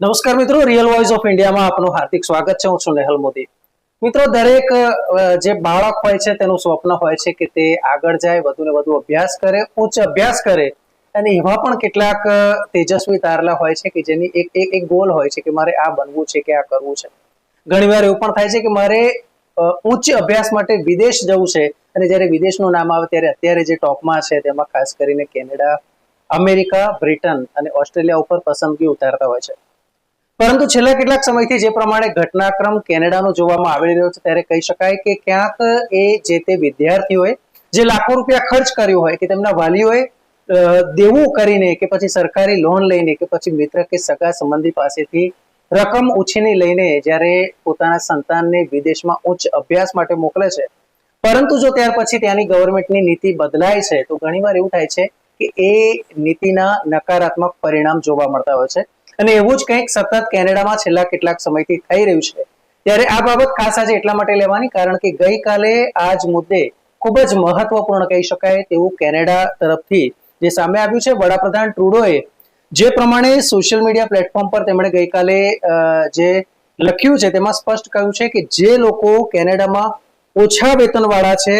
નમસ્કાર મિત્રો, real voice of ઇન્ડિયામાં આપનું હાર્દિક સ્વાગત છે. હું છું નેહલ મોદી. મિત્રો, દરેક જે બાળક હોય છે તેનું સ્વપ્ન હોય છે કે તે આગળ જાય, વધુ ને વધુ અભ્યાસ કરે, ઉચ્ચ અભ્યાસ કરે. અને એવા પણ કેટલાક તેજસ્વી તારલા હોય છે કે જેની એક ગોલ હોય છે કે મારે આ બનવું છે કે આ કરવું છે. ઘણીવાર એવું પણ થાય છે કે મારે ઉચ્ચ અભ્યાસ માટે વિદેશ જવું છે, અને જ્યારે વિદેશનું નામ આવે ત્યારે અત્યારે જે ટોપમાં છે તેમાં ખાસ કરીને કેનેડા, અમેરિકા, બ્રિટન અને ઓસ્ટ્રેલિયા ઉપર પસંદગી ઉતારતા હોય છે. પરંતુ છેલ્લા કેટલાક સમયથી જે પ્રમાણે ઘટનાક્રમ કેનેડાનો જોવામાં આવી રહ્યો છે, ત્યારે કહી શકાય કે ક્યાંક એ જે તે વિદ્યાર્થીઓએ જે લાખો રૂપિયા ખર્ચ કર્યો હોય કે તેમના વાલીઓએ દેવું કરીને કે પછી સરકારી લોન લઈને કે પછી મિત્ર કે સગા સંબંધી પાસેથી રકમ ઉછીની લઈને જ્યારે પોતાના સંતાનને વિદેશમાં ઉચ્ચ અભ્યાસ માટે મોકલે છે, પરંતુ જો ત્યાર પછી ત્યાંની ગવર્મેન્ટની નીતિ બદલાય છે તો ઘણીવાર એવું થાય છે કે એ નીતિના નકારાત્મક પરિણામ જોવા મળતા હોય છે. અને એવું જ કંઈક સતત કેનેડામાં છેલ્લા કેટલાક સમયથી થઈ રહ્યું છે. ત્યારે આ બાબત ખાસ આજે એટલા માટે લેવાની કારણ કે ગઈકાલે આ જ મુદ્દે ખૂબ જ મહત્વપૂર્ણ કહી શકાય તેવું કેનેડા તરફથી જે સામે આવ્યું છે. વડાપ્રધાન ટ્રુડોએ જે પ્રમાણે સોશિયલ મીડિયા પ્લેટફોર્મ પર તેમણે ગઈકાલે જે લખ્યું છે તેમાં સ્પષ્ટ કહ્યું છે કે જે લોકો કેનેડામાં ઓછા વેતનવાળા છે,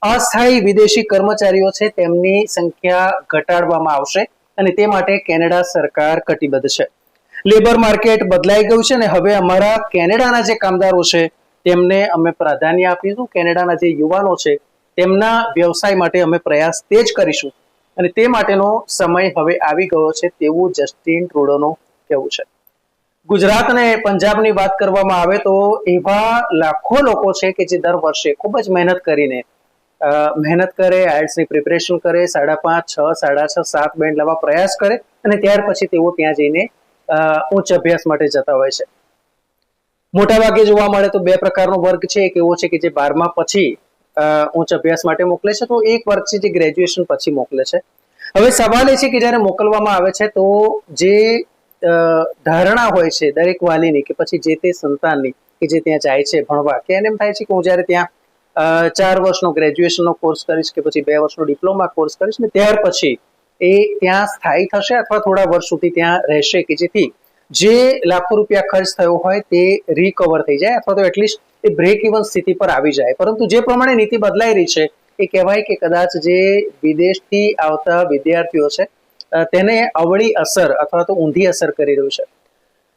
અસ્થાયી વિદેશી કર્મચારીઓ છે, તેમની સંખ્યા ઘટાડવામાં આવશે અને તે માટે કેનેડા સરકાર કટિબદ્ધ છે. લેબર માર્કેટ બદલાઈ ગયું છે અને હવે અમારા કેનેડાના જે કામદારો છે તેમને અમે પ્રાધાન્ય આપીશું. કેનેડાના જે યુવાનો છે તેમના વ્યવસાય માટે અમે પ્રયાસ તેજ કરીશું અને તે માટેનો સમય હવે આવી ગયો છે તેવું જસ્ટિન ટ્રુડોનું કહેવું છે. ગુજરાત અને પંજાબની વાત કરવામાં આવે તો એવા લાખો લોકો છે કે જે દર વર્ષે ખૂબ જ મહેનત કરે, આઈએલટીએસની પ્રિપરેશન કરે, 5.5, 6, 6.5, 7 બેન્ડ લાવવા પ્રયાસ કરે અને ત્યાર પછી તેઓ ત્યાં જઈને ઉચ્ચ અભ્યાસ માટે જતા હોય છે. મોટાભાગે જોવા મળે તો બે પ્રકારનો વર્ગ છે. એક એવો છે કે જે 12મા પછી ઉચ્ચ અભ્યાસ માટે મોકલે છે, તો એક વર્ગ છે જે ગ્રેજ્યુએશન પછી મોકલે છે. હવે સવાલ એ છે કે જ્યારે મોકલવામાં આવે છે તો જે ધારણા હોય છે દરેક વાલીની કે પછી જે તે સંતાનની કે જે ત્યાં જાય છે ભણવા, કે એને એમ થાય છે કે હું જ્યારે ત્યાં 4 વર્ષનો ગ્રેજ્યુએશનનો કોર્સ કરીશ કે પછી 2 વર્ષનો ડિપ્લોમા કોર્સ કરીશ ને ત્યાર પછી એ ત્યાં સ્થાયી થશે અથવા થોડા વર્ષ સુધી ત્યાં રહેશે કે જેથી જે લાખો રૂપિયા ખર્ચ થયો હોય તે રિકવર થઈ જાય અથવા તો એટલીસ્ટ એ બ્રેક ઇવન સ્થિતિ પર આવી જાય. પરંતુ જે પ્રમાણે નીતિ બદલાઈ રહી છે એ કહેવાય કે કદાચ જે વિદેશથી આવતા વિદ્યાર્થીઓ છે તેને અવળી અસર અથવા તો ઊંધી અસર કરી રહ્યું છે.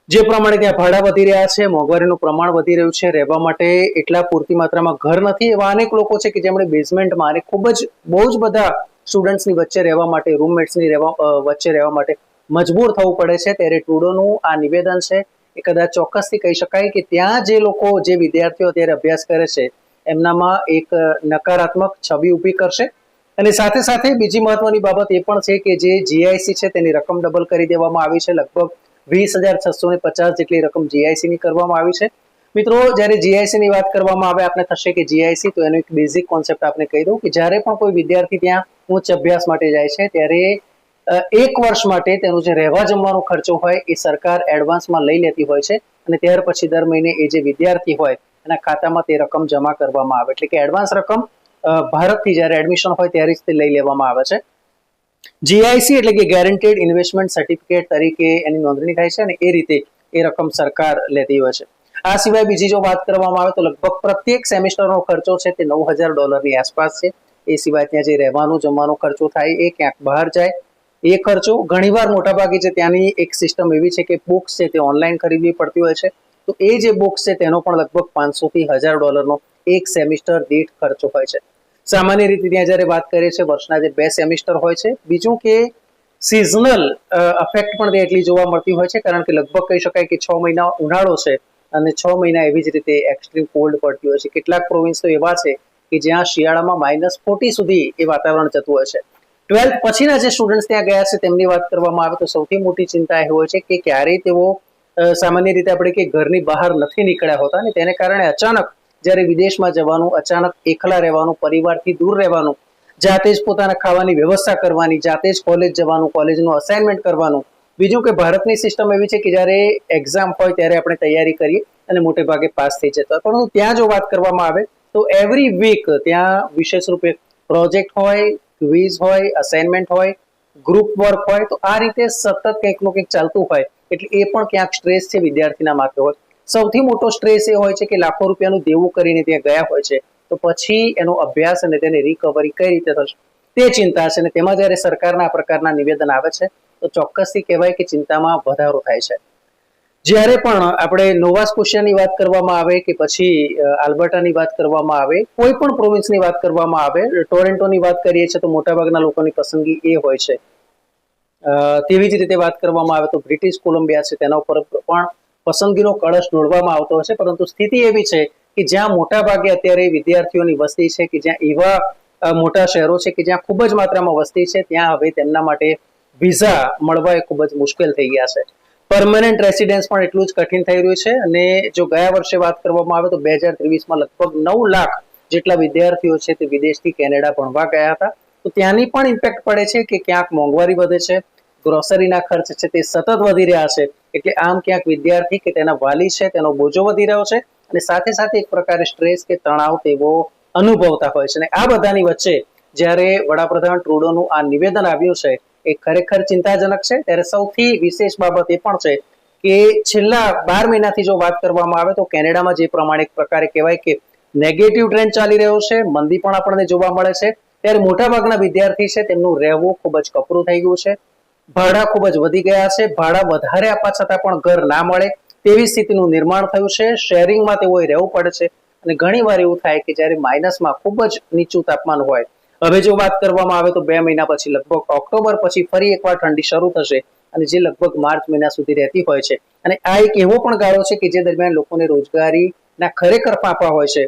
જે પ્રમાણે ત્યાં ભાડા વધી રહ્યા છે, મોંઘવારીનું પ્રમાણ વધી રહ્યું છે, રહેવા માટે એટલા પૂરતી માત્રામાં ઘર નથી, એવા અનેક લોકો છે કે જેમણે બેઝમેન્ટમાં અને ખૂબ જ બહુ જ બધા સ્ટુડન્ટ્સની વચ્ચે રહેવા માટે, રૂમમેટ્સની વચ્ચે રહેવા માટે મજબૂર થવું પડે છે. ત્યારે ટ્રુડોનું આ નિવેદન છે એ કદાચ ચોક્કસથી કહી શકાય કે ત્યાં જે લોકો, જે વિદ્યાર્થીઓ અત્યારે અભ્યાસ કરે છે એમનામાં એક નકારાત્મક છબી ઊભી કરશે. અને સાથે સાથે બીજી મહત્વની બાબત એ પણ છે કે જે જીઆઈસી છે તેની રકમ ડબલ કરી દેવામાં આવી છે. લગભગ 20,650 જેટલી રકમ જીઆઈસીની કરવામાં આવી છે. મિત્રો, જ્યારે જીઆઈસીની વાત કરવામાં આવે આપને થશે કે જીઆઈસી, તો એનો એક બેઝિક કોન્સેપ્ટ આપને કહી દઉં કે જ્યારે પણ કોઈ વિદ્યાર્થી ત્યાં ઉચ્ચ અભ્યાસ માટે જાય છે ત્યારે 1 વર્ષ માટે તેનો જે રહેવા જમવાનો ખર્ચો હોય એ સરકાર એડવાન્સમાં લઈ લેતી હોય છે અને ત્યાર પછી દર મહિને એ જે વિદ્યાર્થી હોય એના ખાતામાં તે રકમ જમા કરવામાં આવે. એટલે કે એડવાન્સ રકમ ભારતથી જ્યારે એડમિશન હોય ત્યારે જ તે લઈ લેવામાં આવે છે. જીઆઈસી એટલે કે ગેરંટેડ ઇન્વેસ્ટમેન્ટ સર્ટિફિકેટ તરીકે એની નોંધણી થાય છે અને એ રીતે એ રકમ સરકાર લેતી હોય છે. આ સિવાય બીજી જો વાત કરવામાં આવે તો લગભગ પ્રત્યેક સેમેસ્ટરનો ખર્ચો છે તે $9,000 આસપાસ છે. એ સિવાય ત્યાં જે રહેવાનું જમવાનો ખર્ચો થાય એ ક્યાંક બહાર જાય એ ખર્ચો. ઘણીવાર મોટાભાગે જે ત્યાંની એક સિસ્ટમ એવી છે કે બુક્સ છે તે ઓનલાઈન ખરીદવી પડતી હોય છે, તો એ જે બુક્સ છે તેનો પણ લગભગ $500 થી $1,000 એક સેમિસ્ટર દીઠ ખર્ચો હોય છે. સામાન્ય રીતે ત્યાં જ્યારે વાત કરીએ છીએ વર્ષના જે 2 સેમિસ્ટર હોય છે. બીજું કે સિઝનલ અફેક્ટ પણ તે એટલી જોવા મળતી હોય છે, કારણ કે લગભગ કહી શકાય કે 6 મહિના ઉનાળો છે અને 6 મહિના એવી જ રીતે એક્સ્ટ્રીમ કોલ્ડ પડતી હોય છે. કેટલાક પ્રોવિન્સ તો એવા છે કે જ્યાં શિયાળામાં -40 સુધી એ વાતાવરણ જતું હોય છે. 12th પછીના જે સ્ટુડન્ટ્સ ત્યાં ગયા છે તેમની વાત કરવામાં આવે તો સૌથી મોટી ચિંતા એ હોય છે કે ક્યારેય તેઓ સામાન્ય રીતે આપણે કે ઘરની બહાર નથી નીકળ્યા હોતા અને તેને કારણે અચાનક જ્યારે વિદેશમાં જવાનું, અચાનક એકલા રહેવાનું, પરિવારથી દૂર રહેવાનું, જાતે જ પોતાના ખાવાની વ્યવસ્થા કરવાની, જાતે જ કોલેજ જવાનું, કોલેજનું અસાઇનમેન્ટ કરવાનું. બીજું કે ભારતની સિસ્ટમ એવી છે કે જ્યારે એક્ઝામ હોય ત્યારે આપણે તૈયારી કરીએ અને મોટે ભાગે પાસ થઈ જતા. પરંતુ ત્યાં જો વાત કરવામાં આવે તો એવરી વીક ત્યાં વિશેષ રૂપે પ્રોજેક્ટ હોય, ક્વિઝ હોય, અસાઇનમેન્ટ હોય, ગ્રુપ વર્ક હોય, તો આ રીતે સતત કંઈક નું કંઈક ચાલતું હોય એટલે એ પણ ક્યાંક સ્ટ્રેસ છે વિદ્યાર્થીના માથે હોય. સૌથી મોટો સ્ટ્રેસ એ હોય છે કે લાખો રૂપિયાનું દેવું કરીને ત્યાં ગયા હોય છે, તો પછી એનો અભ્યાસ અને તેની રિકવરી કઈ રીતે થશે તે ચિંતા છે. અને તેમાં જ્યારે સરકારના આ પ્રકારના નિવેદન આવે છે તો ચોક્કસથી કહેવાય કે ચિંતામાં વધારો થાય છે. જ્યારે પણ આપણે નોવા સ્કોશિયાની વાત કરવામાં આવે કે પછી આલ્બર્ટાની વાત કરવામાં આવે, કોઈ પણ પ્રોવિન્સની વાત કરવામાં આવે, ટોરેન્ટોની વાત કરીએ છીએ તો મોટાભાગના લોકોની પસંદગી એ હોય છે. તેવી જ રીતે વાત કરવામાં આવે તો બ્રિટિશ કોલંબિયા છે, તેના ઉપર પણ પસંદગીનો કળશ ઢોળવામાં આવતો હશે. પરંતુ સ્થિતિ એવી છે કે જ્યાં મોટા ભાગે અત્યારે વિદ્યાર્થીઓની વસ્તી છે, કે જ્યાં એવા મોટા શહેરો છે કે જ્યાં ખૂબ જ માત્રામાં વસ્તી છે, ત્યાં હવે તેમના માટે વિઝા મળવા એ ખૂબ જ મુશ્કેલ થઈ ગયા છે. પરમનન્ટ રેસિડેન્સ પણ એટલું જ કઠિન થઈ રહ્યું છે. અને જો ગયા વર્ષે વાત કરવામાં આવે તો 2023માં લગભગ 9 લાખ જેટલા વિદ્યાર્થીઓ છે તે વિદેશથી કેનેડા ભણવા ગયા હતા. તો ત્યાંની પણ ઇમ્પેક્ટ પડે છે કે ક્યાંક મોંઘવારી વધે છે, ગ્રોસરીના ખર્ચ છે તે સતત વધી રહ્યા છે. એટલે આમ ક્યાંક વિદ્યાર્થી કે તેના વાલી છે તેનો બોજો વધી રહ્યો છે, અને સાથે સાથે એક પ્રકારે સ્ટ્રેસ કે તણાવ તેવો અનુભવતા હોય છે. અને આ બધાની વચ્ચે જ્યારે વડાપ્રધાન ટ્રુડોનું આ નિવેદન આવ્યું છે એ ખરેખર ચિંતાજનક છે. ત્યારે સૌથી વિશેષ બાબત એ પણ છે કે છેલ્લા 12 મહિનાથી જો વાત કરવામાં આવે તો કેનેડામાં જે પ્રમાણે એક પ્રકારે કહેવાય કે નેગેટિવ ટ્રેન્ડ ચાલી રહ્યો છે, મંદી પણ આપણને જોવા મળે છે, ત્યારે મોટાભાગના વિદ્યાર્થી છે તેમનું રહેવું ખૂબ જ કપરું થઈ ગયું છે. ભાડા ખૂબ જ વધી ગયા છે. ભાડા વધારે આપવા છતાં પણ ઘર ના મળે તેવી સ્થિતિનું નિર્માણ થયું છે. શેરિંગમાં તેઓએ રહેવું પડે છે. અને ઘણી વાર એવું થાય કે જ્યારે માઇનસમાં ખૂબ જ નીચું તાપમાન હોય. હવે જો વાત કરવામાં આવે તો 2 મહિના પછી લગભગ ઓક્ટોબર પછી ફરી એકવાર ઠંડી શરૂ થશે, અને જે લગભગ માર્ચ મહિના સુધી રહેતી હોય છે. અને આ એક એવો પણ ગાળો છે કે જે દરમિયાન લોકોને રોજગારીના ખરેખર ફાંફા હોય છે.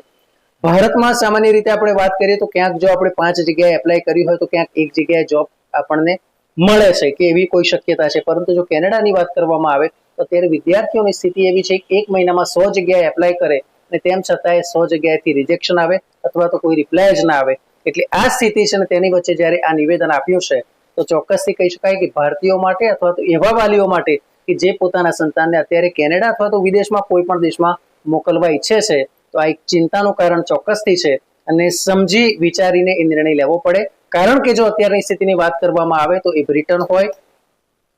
ભારતમાં સામાન્ય રીતે આપણે વાત કરીએ તો ક્યાંક જો આપણે 5 જગ્યાએ એપ્લાય કરી હોય તો ક્યાંક એક જગ્યાએ જોબ આપણને મળે છે કે એવી કોઈ શક્યતા છે. પરંતુ જો કેનેડાની વાત કરવામાં આવે તો અત્યારે વિદ્યાર્થીઓની સ્થિતિ એવી છે કે 1 મહિનામાં 100 જગ્યાએ એપ્લાય કરે અને તેમ છતાંય 100 જગ્યાએથી રિજેક્શન આવે અથવા તો કોઈ રિપ્લાય જ ના આવે. એટલે આ સ્થિતિ છે, અને તેની વચ્ચે જ્યારે આ નિવેદન આપ્યું છે તો ચોક્કસથી કહી શકાય કે ભારતીયો માટે અથવા તો એવા વાલીઓ માટે કે જે પોતાના સંતાનને અત્યારે કેનેડા અથવા તો વિદેશમાં કોઈ પણ દેશમાં મોકલવા ઈચ્છે છે, તો આ એક ચિંતાનું કારણ ચોક્કસથી છે. અને સમજી વિચારીને એ નિર્ણય લેવો પડે. કારણ કે જો અત્યારની સ્થિતિની વાત કરવામાં આવે તો એ બ્રિટન હોય,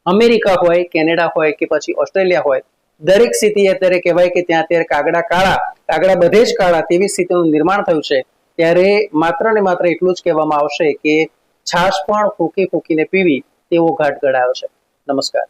અમેરિકા હોય, કેનેડા હોય કે પછી ઓસ્ટ્રેલિયા હોય, દરેક સ્થિતિ અત્યારે કહેવાય કે ત્યાં અત્યારે કાગડા બધે જ કાળા તેવી સ્થિતિનું નિર્માણ થયું છે. ત્યારે માત્ર ને માત્ર એટલું જ કહેવામાં આવશે કે છાશ પણ ફૂંકી ફૂંકીને પીવી તેવો ઘાટ ઘડાયો છે. નમસ્કાર.